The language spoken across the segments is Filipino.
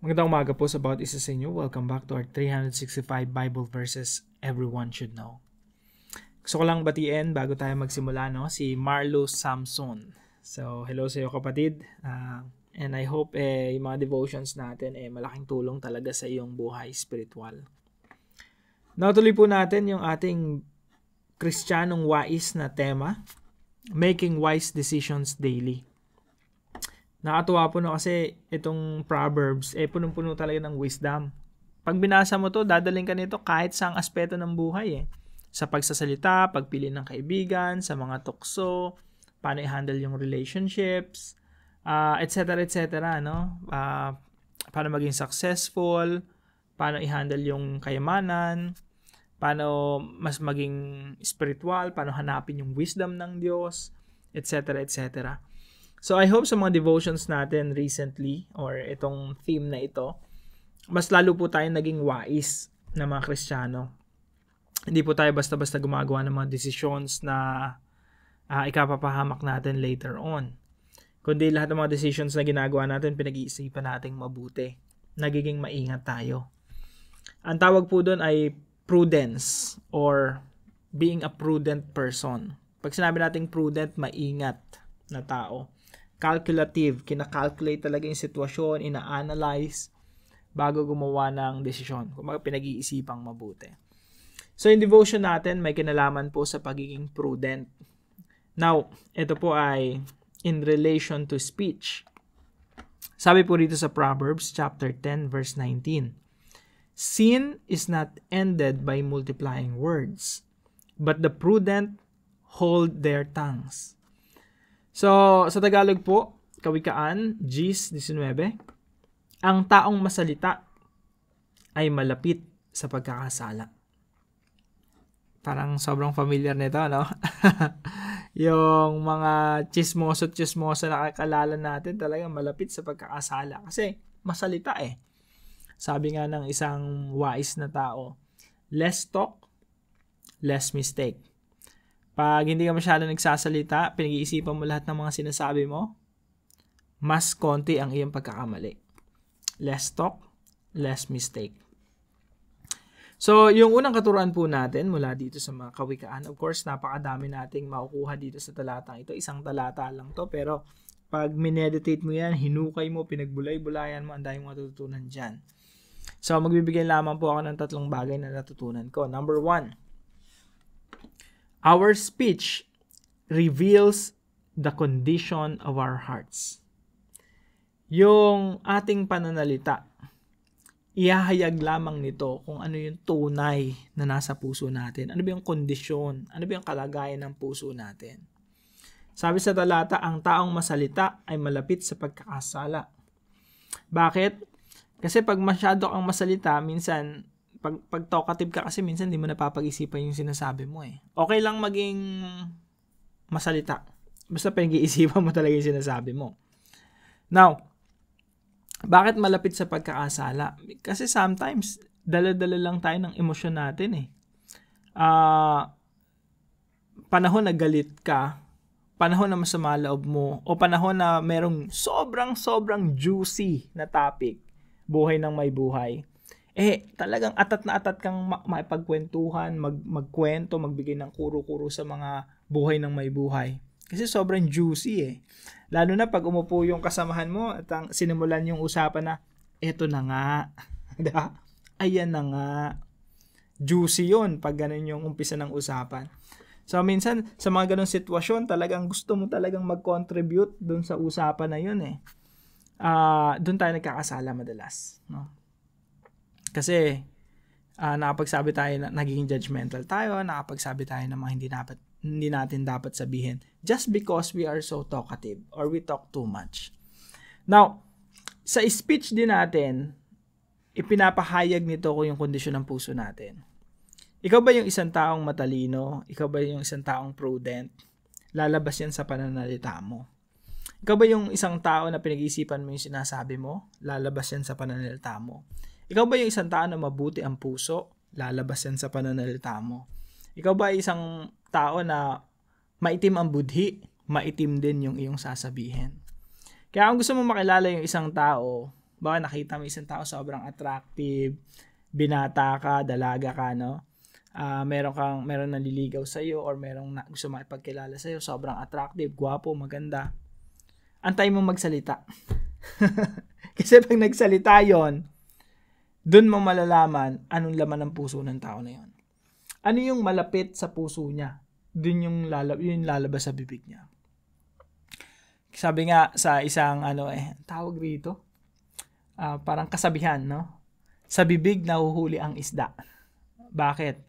Magandang umaga po sa bawat isa sa inyo. Welcome back to our 365 Bible verses everyone should know. Gusto ko lang batiin bago tayo magsimula, si Marlo Samson. So, hello sa iyo kapatid. And I hope yung mga devotions natin malaking tulong talaga sa iyong buhay spiritual. Natuloy po natin yung ating Kristiyanong wais na tema, Making Wise Decisions Daily. Nakatuwa po kasi itong Proverbs, punong-puno talaga ng wisdom. Pag binasa mo to, dadaling ka nito kahit saang aspeto ng buhay. Sa pagsasalita, pagpili ng kaibigan, sa mga tukso, paano i-handle yung relationships, etc. Paano maging successful, paano i-handle yung kayamanan, paano mas maging spiritual, paano hanapin yung wisdom ng Diyos, etc. So, I hope sa mga devotions natin recently or itong theme na ito, mas lalo po tayo naging wais na mga Kristiyano. Hindi po tayo basta-basta gumagawa ng mga decisions na ikapapahamak natin later on. Kundi lahat ng mga decisions na ginagawa natin, pinag-iisipan nating mabuti. Nagiging maingat tayo. Ang tawag po doon ay prudence or being a prudent person. Pag sinabi nating prudent, maingat na tao. Calculative, kina-calculate talaga yung sitwasyon, ina-analyze bago gumawa ng desisyon. Kung pinag-iisipang mabuti. So, yung devotion natin may kinalaman po sa pagiging prudent. Now, ito po ay in relation to speech. Sabi po rito sa Proverbs chapter 10 verse 19. Sin is not ended by multiplying words, but the prudent hold their tongues. So, sa Tagalog po, Kawikaan, Gs 19, ang taong masalita ay malapit sa pagkakasala. Parang sobrang familiar nito, no? Yung mga chismoso na kakalala natin talagang malapit sa pagkakasala. Kasi masalita Sabi nga ng isang wise na tao, less talk, less mistake. Pag hindi ka masyado nagsasalita, pinag-iisipan mo lahat ng mga sinasabi mo, mas konti ang iyong pagkakamali. Less talk, less mistake. So, yung unang katuruan po natin mula dito sa mga kawikaan, of course, napakadami nating makukuha dito sa talatang ito. Isang talata lang to, pero pag mineditate mo yan, hinukay mo, pinagbulay-bulayan mo, ang dahil matututunan dyan. So, magbibigay lamang po ako ng 3 bagay na natutunan ko. Number 1, our speech reveals the condition of our hearts. Yung ating pananalita, ihahayag lamang nito kung ano yung tunay na nasa puso natin. Ano ba yung kondisyon? Ano ba yung kalagayan ng puso natin? Sabi sa talata, ang taong masalita ay malapit sa pagkakasala. Bakit? Kasi pag masyado kang masalita, minsan pag talkative ka kasi minsan hindi mo napapag-isipan yung sinasabi mo Okay lang maging masalita. Basta pinag-iisipan mo talaga yung sinasabi mo. Now, bakit malapit sa pagkakasala? Kasi sometimes, dala-dala lang tayo ng emosyon natin panahon na galit ka, panahon na masama loob mo, o panahon na merong sobrang juicy na topic, buhay ng may buhay, talagang atat na atat kang maipagkwentuhan, magkwento, magbigay ng kuro-kuro sa mga buhay ng may buhay. Kasi sobrang juicy Lalo na pag umupo yung kasamahan mo at sinimulan yung usapan na, eto na nga. Ayan na nga. Juicy yun pag ganun yung umpisa ng usapan. So minsan, sa mga ganun sitwasyon, talagang gusto mo talagang mag-contribute dun sa usapan na yun dun tayo nagkakasala madalas. No? Kasi nakapagsabi tayo na naging judgmental tayo, nakapagsabi tayo ng mga hindi natin dapat sabihin just because we are so talkative or we talk too much. Now, sa speech din natin, ipinapahayag nito kung yung kondisyon ng puso natin. Ikaw ba yung isang taong matalino? Ikaw ba yung isang taong prudent? Lalabas yan sa pananalita mo. Ikaw ba yung isang tao na pinag-iisipan mo yung sinasabi mo? Lalabas yan sa pananalita mo. Ikaw ba yung isang tao na mabuti ang puso? Lalabas yan sa pananalita mo. Ikaw ba isang tao na maitim ang budhi? Maitim din yung iyong sasabihin. Kaya kung gusto mo makilala yung isang tao, Baka nakita mo isang tao sobrang attractive, binata ka, dalaga ka, no? Meron naliligaw sa iyo or gusto makipagkilala sa iyo, sobrang attractive, gwapo, maganda. Antay mo magsalita. Kasi pag nagsalita 'yon, doon mo malalaman anong laman ng puso ng tao na 'yon. Ano yung malapit sa puso niya? Doon yung lalabas sa bibig niya. Sabi nga sa isang tawag rito, parang kasabihan, no? Sa bibig nahuhuli ang isda. Bakit?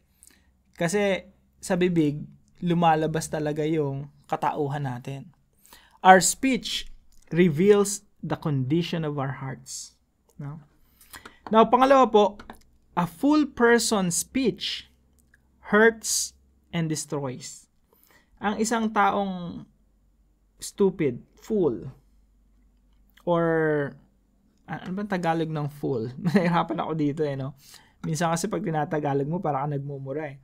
Kasi sa bibig lumalabas talaga yung katauhan natin. Our speech reveals the condition of our hearts. No? Now, pangalawa po, a full person's speech hurts and destroys. Ang isang taong stupid, fool, or ano ba Tagalog ng fool? Nahihirapan ako dito no? Minsan kasi pag tinatagalog mo, parang nagmumura eh.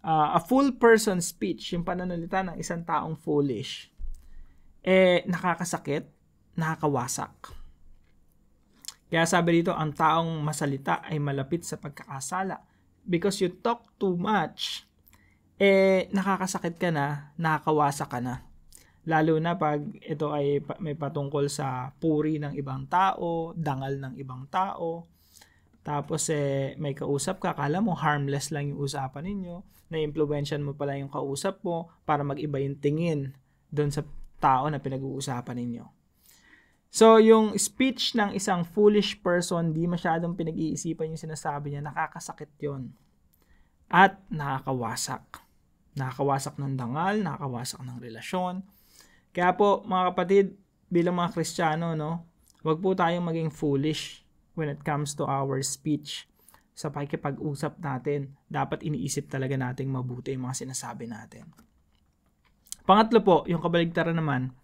A full person's speech, yung pananalita ng isang taong foolish, nakakasakit, nakakawasak. Kaya sabi dito, ang taong masalita ay malapit sa pagkakasala. Because you talk too much, nakakasakit ka na, nakakawasak ka na. Lalo na pag ito ay may patungkol sa puri ng ibang tao, dangal ng ibang tao. Tapos may kausap ka, akala mo harmless lang yung usapan ninyo, na-impluwensyan mo pala yung kausap mo para mag-iba yung tingin doon sa tao na pinag-uusapan ninyo. So, yung speech ng isang foolish person, di masyadong pinag-iisipan yung sinasabi niya, nakakasakit yon at nakakawasak. Nakakawasak ng dangal, nakakawasak ng relasyon. Kaya po, mga kapatid, bilang mga Kristiyano, no, wag po tayong maging foolish when it comes to our speech. Sa pakikipag-usap natin, dapat iniisip talaga nating mabuti yung mga sinasabi natin. Pangatlo po, yung kabaligtaran naman,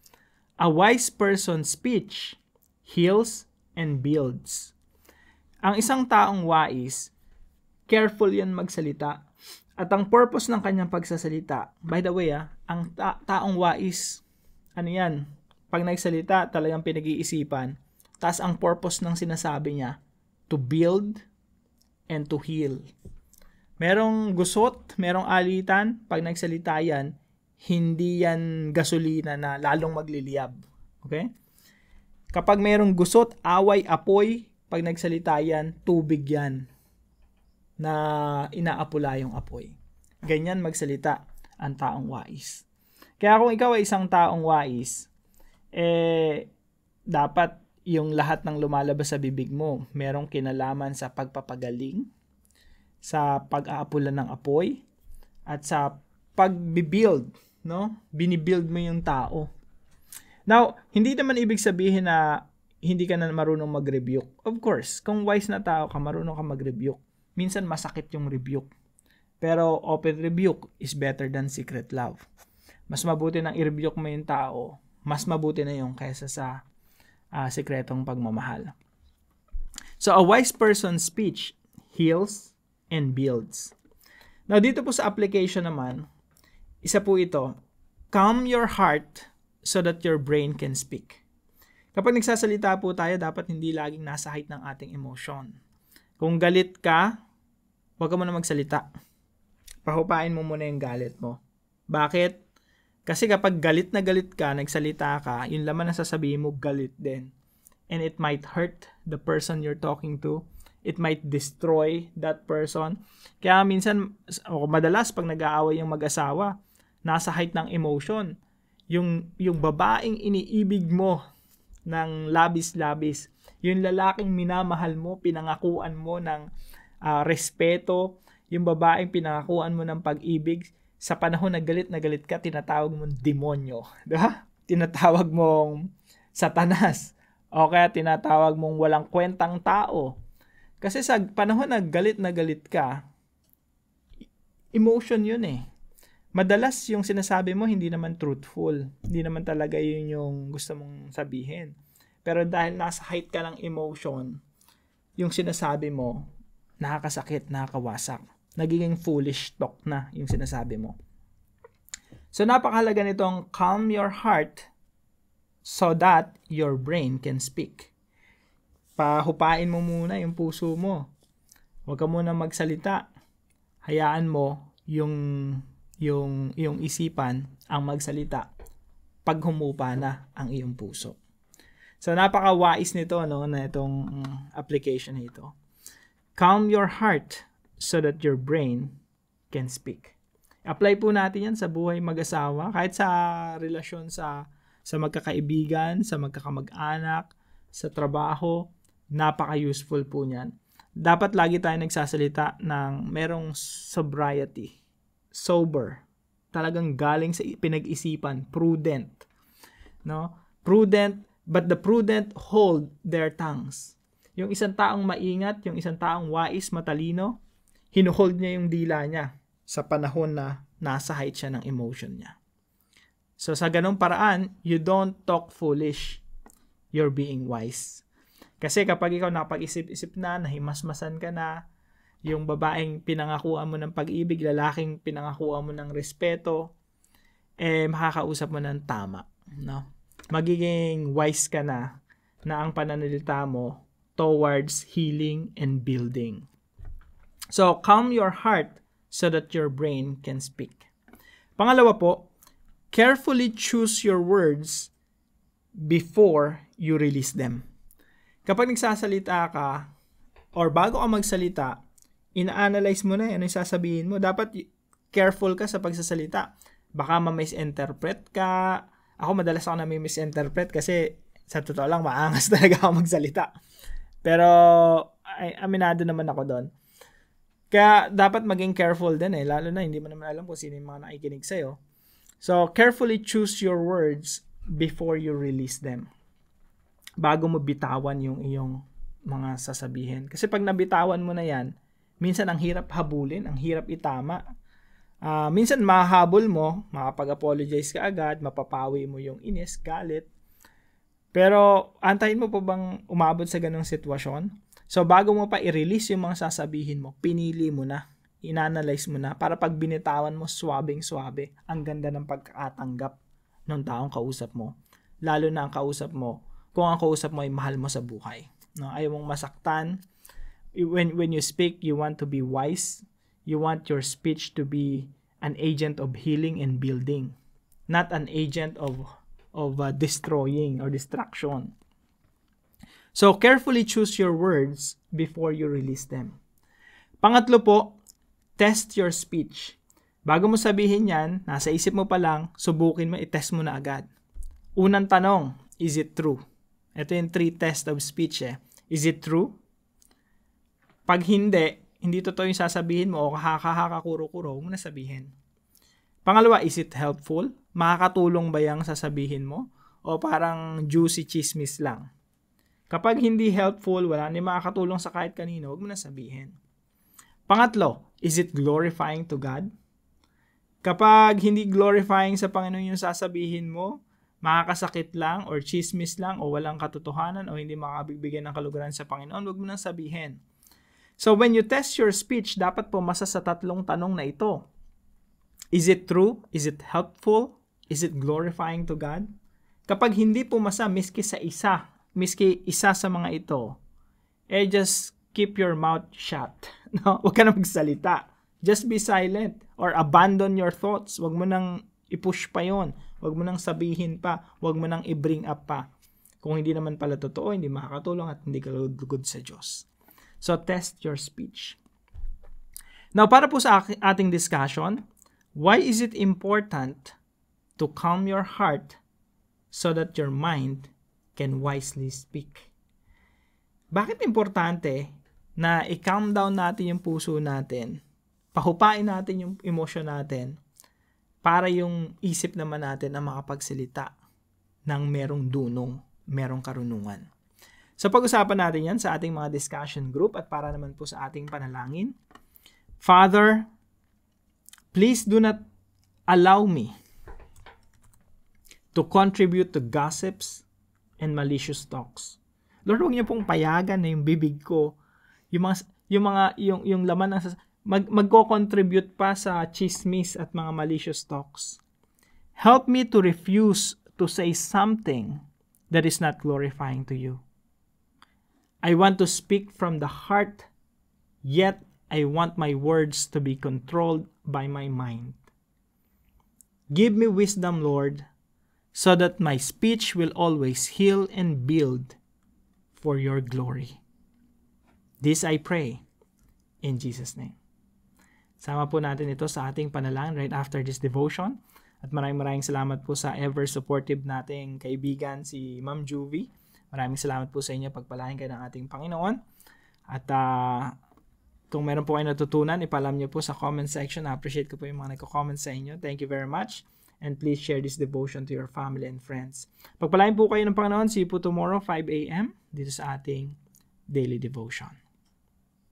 a wise person's speech heals and builds. Ang isang taong wise, careful yan magsalita. At ang purpose ng kanyang pagsasalita, by the way, ang taong wise, pag nagsalita, talagang pinag-iisipan. Tas ang purpose ng sinasabi niya, to build and to heal. Merong gusot, merong alitan, pag nagsalita yan, hindi yan gasolina na lalong magliliyab. Okay? Kapag merong gusot, away, apoy, pag nagsalita yan, tubig yan na inaapula yung apoy. Ganyan magsalita ang taong wais. Kaya kung ikaw ay isang taong wais, dapat yung lahat ng lumalabas sa bibig mo, merong kinalaman sa pagpapagaling, sa pag-aapula ng apoy, at sa pag-build, no? Binibuild mo yung tao. Now, hindi naman ibig sabihin na hindi ka na marunong mag-rebuke. Of course, kung wise na tao ka, marunong ka mag-rebuke. Minsan masakit yung rebuke. Pero open rebuke is better than secret love. Mas mabuti nang i-rebuke mo yung tao, mas mabuti na yung kaysa sa sikretong pagmamahal. So, a wise person's speech heals and builds. Now, dito po sa application naman, isa po ito, calm your heart so that your brain can speak. Kapag nagsasalita po tayo, dapat hindi laging nasa height ng ating emotion. Kung galit ka, huwag ka muna magsalita. Pahupain mo muna yung galit mo. Bakit? Kasi kapag galit na galit ka, nagsalita ka, yung laman na sasabihin mo, galit din. And it might hurt the person you're talking to. It might destroy that person. Kaya minsan, o madalas pag nag-aaway yung mag-asawa, nasa height ng emotion. Yung babaeng iniibig mo ng labis-labis, yung lalaking minamahal mo, pinangakuan mo ng respeto, yung babaeng pinangakuan mo ng pag-ibig, sa panahon na galit ka, tinatawag mong demonyo. Diba? Tinatawag mong satanas. O kaya tinatawag mong walang kwentang tao. Kasi sa panahon na galit ka, emotion yun eh. Madalas yung sinasabi mo hindi naman truthful. Hindi naman talaga yun yung gusto mong sabihin. Pero dahil nasa height ka ng emotion, yung sinasabi mo, nakakasakit, nakakawasak. Nagiging foolish talk na yung sinasabi mo. So, napakahalaga nitong calm your heart so that your brain can speak. pahupain mo muna yung puso mo. Huwag ka muna magsalita. Hayaan mo yung isipan ang magsalita pag humupa na ang iyong puso. So, napaka-wise nito, no, na itong application nito. Calm your heart so that your brain can speak. Apply po natin yan sa buhay mag-asawa, kahit sa relasyon sa magkakaibigan, sa magkakamag-anak, sa trabaho, napaka-useful po niyan. Dapat lagi tayo nagsasalita ng merong sobriety, sober, talagang galing sa pinag-isipan, prudent. No? Prudent, but the prudent hold their tongues. Yung isang taong maingat, yung isang taong wais, matalino, hinuhold niya yung dila niya sa panahon na nasa height siya ng emotion niya. So sa ganong paraan, you don't talk foolish. You're being wise. Kasi kapag ikaw napag-isip-isip na, nahimasmasan ka na, yung babaeng pinangakuan mo ng pag-ibig, lalaking pinangakuan mo ng respeto, makakausap mo ng tama. No? Magiging wise ka na ang pananalita mo towards healing and building. So, calm your heart so that your brain can speak. Pangalawa po, carefully choose your words before you release them. Kapag nagsasalita ka, or bago ka magsalita, ina-analyze mo na yan, yung sasabihin mo. Dapat careful ka sa pagsasalita. Baka ma-misinterpret ka. Ako madalas ako na misinterpret kasi sa totoo lang, maangas talaga ako magsalita. Pero, aminado naman ako doon. Kaya, dapat maging careful din lalo na hindi mo naman alam kung sino yung mga nakikinig sa'yo. So, carefully choose your words before you release them. Bago mo bitawan yung iyong mga sasabihin. Kasi pag nabitawan mo na yan, minsan ang hirap habulin, ang hirap itama. Minsan mahahabol mo, makapag-apologize ka agad, mapapawi mo yung inis, galit. Pero antayin mo pa bang umabot sa ganong sitwasyon? So bago mo pa i-release yung mga sasabihin mo, pinili mo na, inanalyze mo na, para pag binitawan mo, swabing-swabe, ang ganda ng pagkakatanggap ng taong kausap mo. Lalo na ang kausap mo, kung ang kausap mo ay mahal mo sa buhay. No? Ayaw mong masaktan. When you speak, you want to be wise. You want your speech to be an agent of healing and building, not an agent of destroying or destruction. So, carefully choose your words before you release them. Pangatlo po, test your speech. Bago mo sabihin yan, nasa isip mo pa lang, subukin mo, i-test mo na agad. Unang tanong, is it true? Ito yung 3 test of speech. Is it true? Pag hindi totoo yung sasabihin mo o kuro-kuro, huwag mo na sabihin. Pangalawa, is it helpful? Makakatulong ba yung sasabihin mo? O parang juicy chismis lang? Kapag hindi helpful, wala na makakatulong sa kahit kanino, huwag mo na sabihin. Pangatlo, is it glorifying to God? Kapag hindi glorifying sa Panginoon yung sasabihin mo, makakasakit lang or chismis lang o walang katotohanan o hindi makabibigyan ng kaluguran sa Panginoon, huwag mo nang sabihin. So when you test your speech, dapat pumasa sa 3 tanong na ito. Is it true? Is it helpful? Is it glorifying to God? Kapag hindi pumasa, miski isa sa mga ito, just keep your mouth shut. No? Huwag ka na magsalita. Just be silent or abandon your thoughts. Huwag mo nang i-push pa yon. Huwag mo nang sabihin pa. Huwag mo nang i-bring up pa. Kung hindi naman pala totoo, hindi makakatulong at hindi ka lugod sa Diyos. So, test your speech. Now, para po sa ating discussion, why is it important to calm your heart so that your mind can wisely speak? Bakit importante na i-calm down natin yung puso natin, pahupain natin yung emosyon natin, para yung isip naman natin ang makapagsalita ng merong dunong, merong karunungan. So pag-usapan natin yan sa ating mga discussion group at para naman po sa ating panalangin. Father, please do not allow me to contribute to gossips and malicious talks. Lord, huwag niyo pong payagan na yung bibig ko, yung laman ng magko-contribute pa sa chismis at mga malicious talks. Help me to refuse to say something that is not glorifying to you. I want to speak from the heart, yet I want my words to be controlled by my mind. Give me wisdom, Lord, so that my speech will always heal and build for your glory. This I pray in Jesus' name. Sama po natin ito sa ating panalangin right after this devotion. At maraming salamat po sa ever-supportive nating kaibigan si Ma'am Juvie. Maraming salamat po sa inyo. Pagpalain kayo ng ating Panginoon. At kung meron po kayo natutunan, ipalam niyo po sa comment section. Appreciate ko po yung mga nagko-comment sa inyo. Thank you very much. And please share this devotion to your family and friends. Pagpalain po kayo ng Panginoon. See you po tomorrow, 5 a.m. dito sa ating daily devotion.